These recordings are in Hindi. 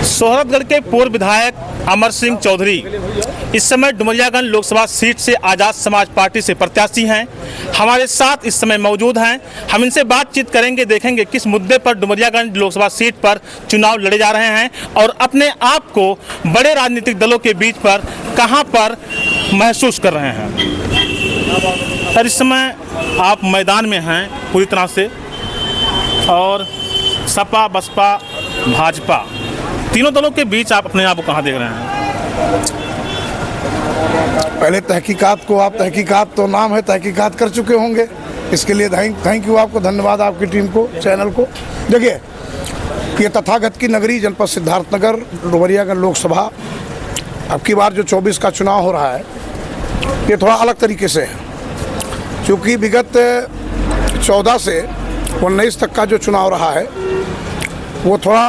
सोहरतगढ़ के पूर्व विधायक अमर सिंह चौधरी इस समय डुमरियागंज लोकसभा सीट से आज़ाद समाज पार्टी से प्रत्याशी हैं। हमारे साथ इस समय मौजूद हैं। हम इनसे बातचीत करेंगे, देखेंगे किस मुद्दे पर डुमरियागंज लोकसभा सीट पर चुनाव लड़े जा रहे हैं और अपने आप को बड़े राजनीतिक दलों के बीच पर कहां पर महसूस कर रहे हैं। सर, इस समय आप मैदान में हैं पूरी तरह से और सपा, बसपा, भाजपा तीनों दलों के बीच आप अपने आप को कहाँ देख रहे हैं? पहले तहकीकात को, आप तहकीकात तो नाम है, तहकीकात कर चुके होंगे, इसके लिए थैंक यू आपको, धन्यवाद आपकी टीम को, चैनल को। देखिए, ये तथागत की नगरी जनपद सिद्धार्थनगर डुमरियागंज लोकसभा अब की बार जो 24 का चुनाव हो रहा है ये थोड़ा अलग तरीके से है, क्योंकि विगत 14 से 19 तक का जो चुनाव रहा है वो थोड़ा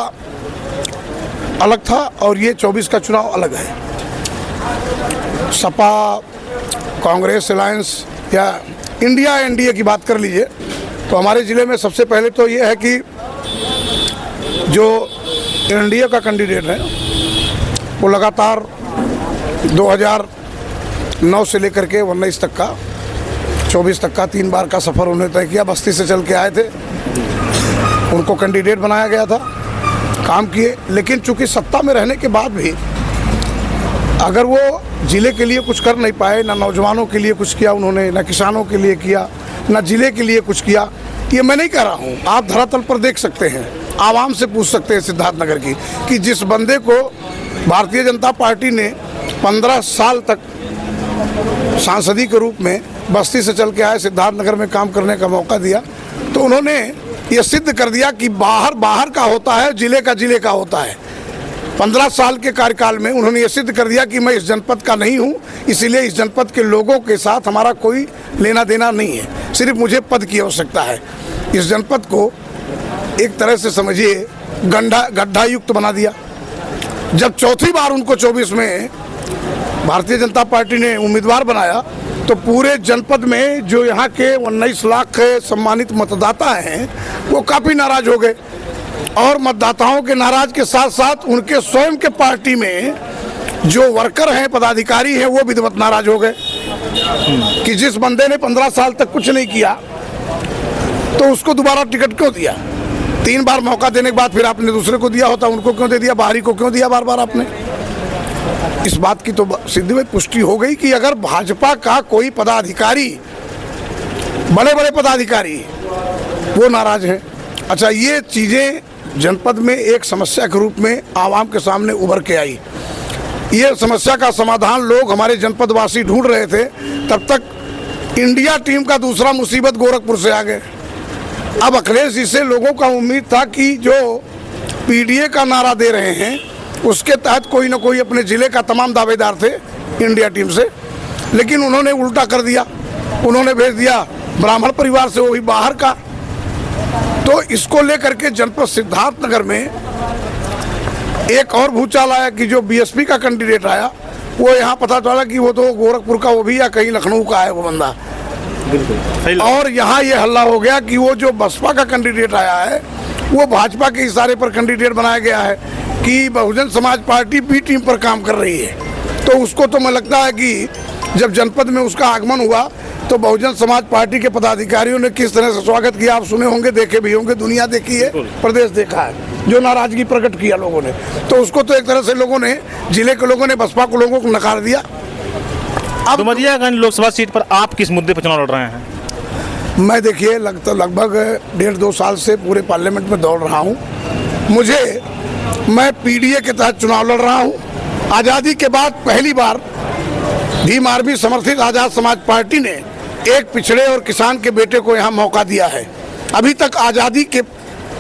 अलग था और ये 24 का चुनाव अलग है। सपा, कांग्रेस अलायंस या इंडिया एनडीए की बात कर लीजिए तो हमारे ज़िले में सबसे पहले तो ये है कि जो एनडीए का कैंडिडेट है वो लगातार 2009 से लेकर के 19 तक का, 24 तक का 3 बार का सफ़र उन्होंने तय किया। बस्ती से चल के आए थे, उनको कैंडिडेट बनाया गया था, काम किए। लेकिन चूंकि सत्ता में रहने के बाद भी अगर वो ज़िले के लिए कुछ कर नहीं पाए, ना नौजवानों के लिए कुछ किया उन्होंने, ना किसानों के लिए किया, ना ज़िले के लिए कुछ किया, ये मैं नहीं कह रहा हूँ, आप धरातल पर देख सकते हैं, आवाम से पूछ सकते हैं सिद्धार्थनगर की, कि जिस बंदे को भारतीय जनता पार्टी ने 15 साल तक सांसदी के रूप में बस्ती से चल के आए सिद्धार्थनगर में काम करने का मौका दिया, तो उन्होंने ये सिद्ध कर दिया कि बाहर का होता है, ज़िले का होता है। 15 साल के कार्यकाल में उन्होंने ये सिद्ध कर दिया कि मैं इस जनपद का नहीं हूँ, इसीलिए इस जनपद के लोगों के साथ हमारा कोई लेना देना नहीं है, सिर्फ मुझे पद की आवश्यकता है। इस जनपद को एक तरह से समझिए गड्ढा युक्त बना दिया। जब चौथी बार उनको 24 में भारतीय जनता पार्टी ने उम्मीदवार बनाया तो पूरे जनपद में जो यहाँ के 19 लाख सम्मानित मतदाता हैं वो काफ़ी नाराज हो गए और मतदाताओं के नाराज के साथ साथ उनके स्वयं के पार्टी में जो वर्कर हैं, पदाधिकारी हैं, वो भी नाराज हो गए कि जिस बंदे ने 15 साल तक कुछ नहीं किया तो उसको दोबारा टिकट क्यों दिया। 3 बार मौका देने के बाद फिर आपने दूसरे को दिया होता, उनको क्यों दे दिया, बाहरी को क्यों दिया बार आपने। इस बात की तो सिद्धि में पुष्टि हो गई कि अगर भाजपा का कोई पदाधिकारी, बड़े पदाधिकारी वो नाराज हैं। अच्छा, ये चीज़ें जनपद में एक समस्या के रूप में आवाम के सामने उभर के आई। ये समस्या का समाधान लोग, हमारे जनपद वासी ढूंढ रहे थे, तब तक इंडिया टीम का दूसरा मुसीबत गोरखपुर से आ गए। अब अखिलेश जी से लोगों का उम्मीद था कि जो पीडीए का नारा दे रहे हैं उसके तहत कोई ना कोई अपने ज़िले का तमाम दावेदार थे इंडिया टीम से, लेकिन उन्होंने उल्टा कर दिया, उन्होंने भेज दिया ब्राह्मण परिवार से, वो भी बाहर का। तो इसको लेकर के जनपद सिद्धार्थनगर में एक और भूचाल आया कि जो बीएसपी का कैंडिडेट आया वो यहाँ पता चला कि वो तो गोरखपुर का वो भी या कहीं लखनऊ का है वो बंदा। और यहाँ ये हल्ला हो गया कि वो जो बसपा का कैंडिडेट आया है वो भाजपा के इशारे पर कैंडिडेट बनाया गया है कि Bahujan Samaj party B team पर काम कर रही है। तो उसको तो मैं लगता है कि जब जनपद में उसका आगमन हुआ तो बहुजन समाज पार्टी के पदाधिकारियों ने किस तरह से स्वागत किया आप सुने होंगे, देखे भी होंगे, दुनिया देखी है, प्रदेश देखा है, जो नाराजगी प्रकट किया लोगों ने। तो उसको तो एक तरह से लोगों ने, जिले के लोगों ने बसपा को लोगों को नकार दिया। अब डुमरियागंज लोकसभा सीट पर आप किस मुद्दे पर चुनाव लड़ रहे हैं? मैं देखिए लगभग 1.5-2 साल से पूरे पार्लियामेंट में दौड़ रहा हूँ। मैं पीडीए के तहत चुनाव लड़ रहा हूँ। आज़ादी के बाद पहली बार भीम आर्मी समर्थित आज़ाद समाज पार्टी ने एक पिछड़े और किसान के बेटे को यहाँ मौका दिया है। अभी तक आज़ादी के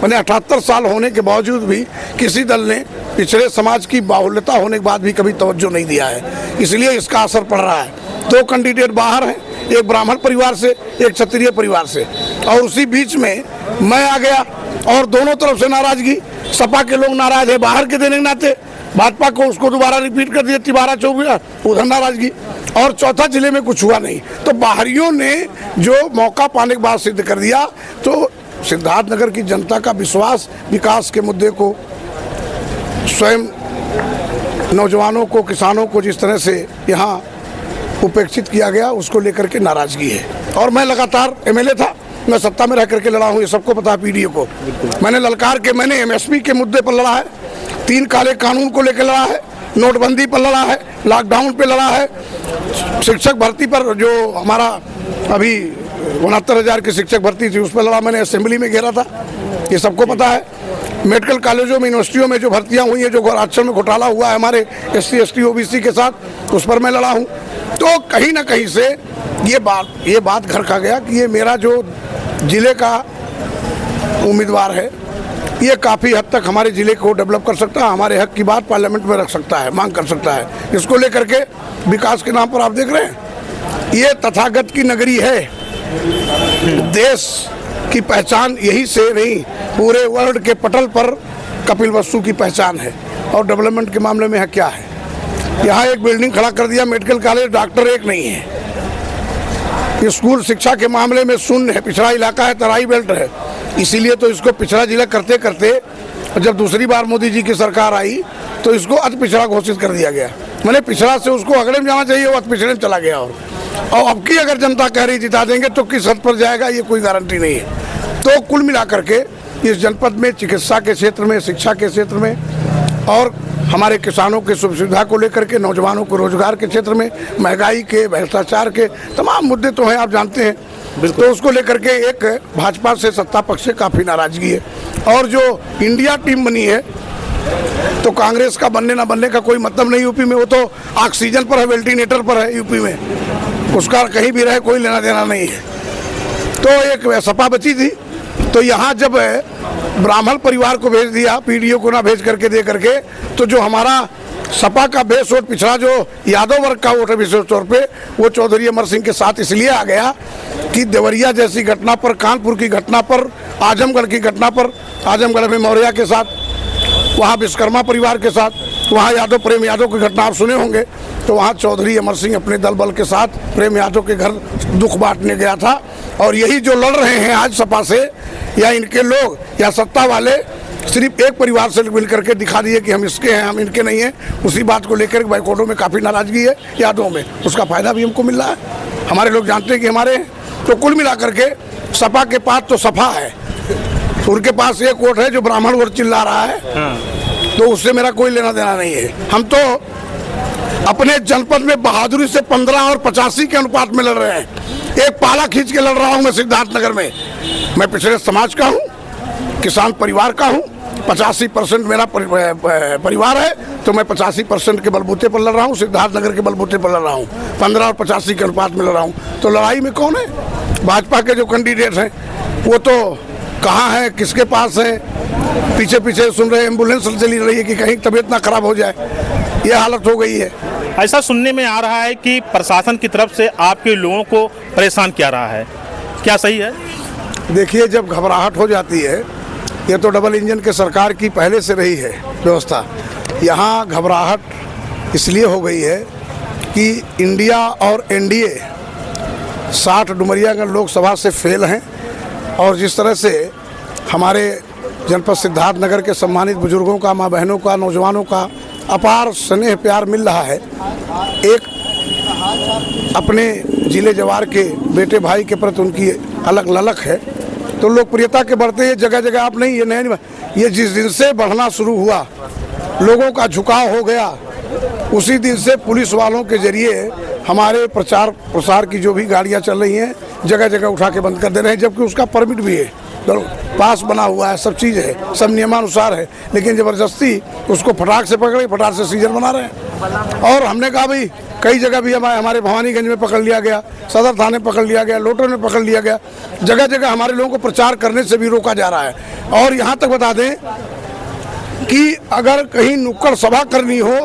78 साल होने के बावजूद भी किसी दल ने पिछड़े समाज की बाहुल्यता होने के बाद भी कभी तवज्जो नहीं दिया है, इसलिए इसका असर पड़ रहा है। 2 कैंडिडेट बाहर हैं, एक ब्राह्मण परिवार से, एक क्षत्रिय परिवार से, और उसी बीच में मैं आ गया और दोनों तरफ से नाराजगी। सपा के लोग नाराज है बाहर के देने के नाते, भाजपा को उसको दोबारा रिपीट कर दिया, तिबारा चौबीरा उधर नाराजगी, और चौथा जिले में कुछ हुआ नहीं। तो बाहरियों ने जो मौका पाने के बाद सिद्ध कर दिया, तो सिद्धार्थनगर की जनता का विश्वास विकास के मुद्दे को स्वयं नौजवानों को, किसानों को जिस तरह से यहाँ उपेक्षित किया गया, उसको लेकर के नाराजगी है। और मैं लगातार एमएलए था, मैं सत्ता में रह करके लड़ा हूँ, ये सबको पता है। पीडीओ को मैंने ललकार के, मैंने एमएसपी के मुद्दे पर लड़ा है, 3 काले कानून को लेकर लड़ा है, नोटबंदी पर लड़ा है, लॉकडाउन पे लड़ा है, शिक्षक भर्ती पर जो हमारा अभी 69,000 की शिक्षक भर्ती थी उस पर लड़ा, मैंने असेंबली में घेरा था, ये सबको पता है। मेडिकल कॉलेजों में, यूनिवर्सिटियों में जो भर्तियां हुई हैं, जो आरक्षण में घोटाला हुआ है हमारे SC ST OBC के साथ, उस पर मैं लड़ा हूँ। तो कहीं ना कहीं से ये बात घर खा गया कि ये मेरा जो जिले का उम्मीदवार है, ये काफ़ी हद तक हमारे ज़िले को डेवलप कर सकता है, हमारे हक की बात पार्लियामेंट में रख सकता है, मांग कर सकता है। इसको लेकर के विकास के नाम पर आप देख रहे हैं, ये तथागत की नगरी है। देश की पहचान यही से नहीं, पूरे वर्ल्ड के पटल पर कपिलवस्तु की पहचान है। और डेवलपमेंट के मामले में क्या है, यहाँ एक बिल्डिंग खड़ा कर दिया, मेडिकल कॉलेज, डॉक्टर एक नहीं है। स्कूल शिक्षा के मामले में शून्य है, पिछड़ा इलाका है, तराई बेल्ट है, इसीलिए तो इसको पिछड़ा जिला करते करते जब दूसरी बार मोदी जी की सरकार आई तो इसको अति पिछड़ा घोषित कर दिया गया। मैंने पिछड़ा से उसको अगड़े में जाना चाहिए, वो अति पिछड़े में चला गया। और अब की अगर जनता कह रही जिता देंगे तो किस हद पर जाएगा, ये कोई गारंटी नहीं है। तो कुल मिलाकर के इस जनपद में चिकित्सा के क्षेत्र में, शिक्षा के क्षेत्र में और हमारे किसानों के सुख सुविधा को लेकर के, नौजवानों को रोजगार के क्षेत्र में, महंगाई के, भ्रष्टाचार के तमाम मुद्दे तो हैं, आप जानते हैं। तो उसको लेकर के एक भाजपा से, सत्ता पक्ष से काफ़ी नाराजगी है। और जो इंडिया टीम बनी है, तो कांग्रेस का बनने ना बनने का कोई मतलब नहीं यूपी में। वो तो ऑक्सीजन पर है, वेंटिलेटर पर है यूपी में, उसका कहीं भी रहे कोई लेना देना नहीं है। तो एक सपा बची थी, तो यहाँ जब ब्राह्मण परिवार को भेज दिया, पीडीओ को ना भेज करके दे करके, तो जो हमारा सपा का बेस वोट, पिछड़ा जो यादव वर्ग का वोट है विशेष तौर पे, वो चौधरी अमर सिंह के साथ इसलिए आ गया कि देवरिया जैसी घटना पर, कानपुर की घटना पर, आजमगढ़ की घटना पर, आजमगढ़ में मौर्या के साथ, वहाँ विश्वकर्मा परिवार के साथ, वहाँ यादव प्रेम यादव की घटना आप सुने होंगे, तो वहाँ चौधरी अमर सिंह अपने दल बल के साथ प्रेम यादव के घर दुख बांटने गया था। और यही जो लड़ रहे हैं आज सपा से, या इनके लोग या सत्ता वाले, सिर्फ एक परिवार से मिल करके दिखा दिए कि हम इसके हैं, हम इनके नहीं हैं, उसी बात को लेकर बाइकोटों में काफ़ी नाराजगी है यादवों में, उसका फ़ायदा भी हमको मिल रहा है। हमारे लोग जानते हैं कि हमारे, तो कुल मिला करके सपा के पास तो सफा है, उनके पास एक वोट है जो ब्राह्मण वोट चिल्ला रहा है, तो उससे मेरा कोई लेना देना नहीं है। हम तो अपने जनपद में बहादुरी से 15 और 85 के अनुपात में लड़ रहे हैं। एक पाला खींच के लड़ रहा हूँ मैं सिद्धार्थनगर में। मैं पिछड़े समाज का हूँ, किसान परिवार का हूँ, 85% मेरा परिवार है, तो मैं 85% के बलबूते पर लड़ रहा हूँ, सिद्धार्थनगर के बलबूते पर लड़ रहा हूँ, 15 और 85 के अनुपात में लड़ रहा हूँ। तो लड़ाई में कौन है? भाजपा के जो कैंडिडेट हैं वो तो कहाँ है, किसके पास है, पीछे पीछे सुन रहे, एम्बुलेंस चली रही है कि कहीं तबीयत ना खराब हो जाए, ये हालत हो गई है। ऐसा सुनने में आ रहा है कि प्रशासन की तरफ से आपके लोगों को परेशान किया रहा है, क्या सही है? देखिए, जब घबराहट हो जाती है, ये तो डबल इंजन के सरकार की पहले से रही है व्यवस्था, यहाँ घबराहट इसलिए हो गई है कि इंडिया और एनडीए 60 डुमरियागंज लोकसभा से फेल हैं। और जिस तरह से हमारे जनपद सिद्धार्थनगर के सम्मानित बुजुर्गों का, माँ बहनों का, नौजवानों का अपार स्नेह प्यार मिल रहा है, एक अपने जिले जवार के बेटे भाई के प्रति उनकी अलग ललक है, तो लोकप्रियता के बढ़ते ये जगह जगह आप नहीं, ये नहीं, ये जिस दिन से बढ़ना शुरू हुआ, लोगों का झुकाव हो गया, उसी दिन से पुलिस वालों के जरिए हमारे प्रचार प्रसार की जो भी गाड़ियां चल रही हैं, जगह जगह उठा के बंद कर दे रहे हैं, जबकि उसका परमिट भी है, पास बना हुआ है, सब चीज़ है, सब नियमानुसार है, लेकिन ज़बरदस्ती उसको फटाक से पकड़े, फटाक से सीजन बना रहे हैं। और हमने कहा भाई, कई जगह भी हमारे भवानीगंज में पकड़ लिया गया, सदर थाने पकड़ लिया गया, लोटो में पकड़ लिया गया, जगह जगह हमारे लोगों को प्रचार करने से भी रोका जा रहा है। और यहाँ तक बता दें कि अगर कहीं नुक्कड़ सभा करनी हो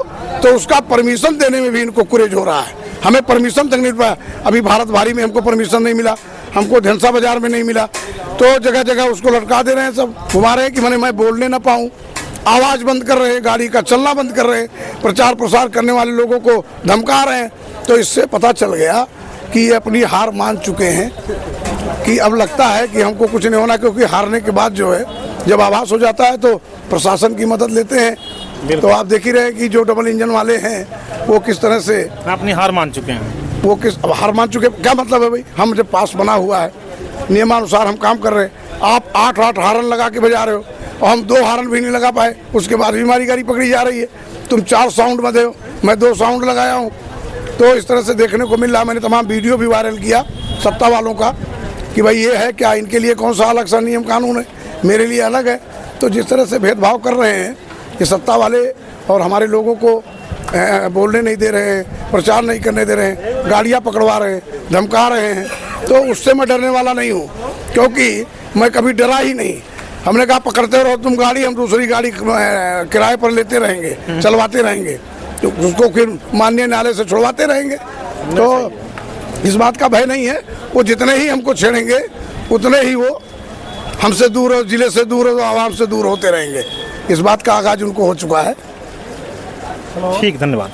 तो उसका परमिशन देने में भी इनको कुरेज हो रहा है। हमें परमिशन तक नहीं पाया, अभी भारत भारी में हमको परमिशन नहीं मिला, हमको धनसा बाजार में नहीं मिला, तो जगह जगह उसको लटका दे रहे हैं, सब घुमा रहे हैं कि मैं बोलने ना पाऊँ, आवाज़ बंद कर रहे हैं, गाड़ी का चलना बंद कर रहे हैं, प्रचार प्रसार करने वाले लोगों को धमका रहे हैं। तो इससे पता चल गया कि ये अपनी हार मान चुके हैं, कि अब लगता है कि हमको कुछ नहीं होना, क्योंकि हारने के बाद जो है जब आभास हो जाता है तो प्रशासन की मदद लेते हैं। तो आप देख ही रहे कि जो डबल इंजन वाले हैं वो किस तरह से अपनी हार मान चुके हैं। वो हार मान चुके। क्या मतलब है भाई, हम जब पास बना हुआ है नियमानुसार हम काम कर रहे हैं, आप 8 हारन लगा के बजा रहे हो और हम 2 हारन भी नहीं लगा पाए, उसके बाद भी हमारी गाड़ी पकड़ी जा रही है। तुम 4 साउंड में दे, मैं 2 साउंड लगाया हूँ। तो इस तरह से देखने को मिल रहा है। मैंने तमाम वीडियो भी वायरल किया सत्ता वालों का कि भाई ये है क्या, इनके लिए कौन सा अलग सा नियम कानून है, मेरे लिए अलग है। तो जिस तरह से भेदभाव कर रहे हैं ये सत्ता वाले और हमारे लोगों को बोलने नहीं दे रहे हैं, प्रचार नहीं करने दे रहे हैं, गाड़ियाँ पकड़वा रहे हैं, धमका रहे हैं, तो उससे मैं डरने वाला नहीं हूँ, क्योंकि मैं कभी डरा ही नहीं। हमने कहा पकड़ते रहो तुम गाड़ी, हम दूसरी गाड़ी किराए पर लेते रहेंगे, चलवाते रहेंगे, तो उसको फिर माननीय न्यायालय से छुड़वाते रहेंगे। तो इस बात का भय नहीं है। वो जितने ही हमको छेड़ेंगे उतने ही वो हमसे दूर, जिले से दूर, आवाम से दूर होते रहेंगे। इस बात का आगाज उनको हो चुका है। ठीक, धन्यवाद।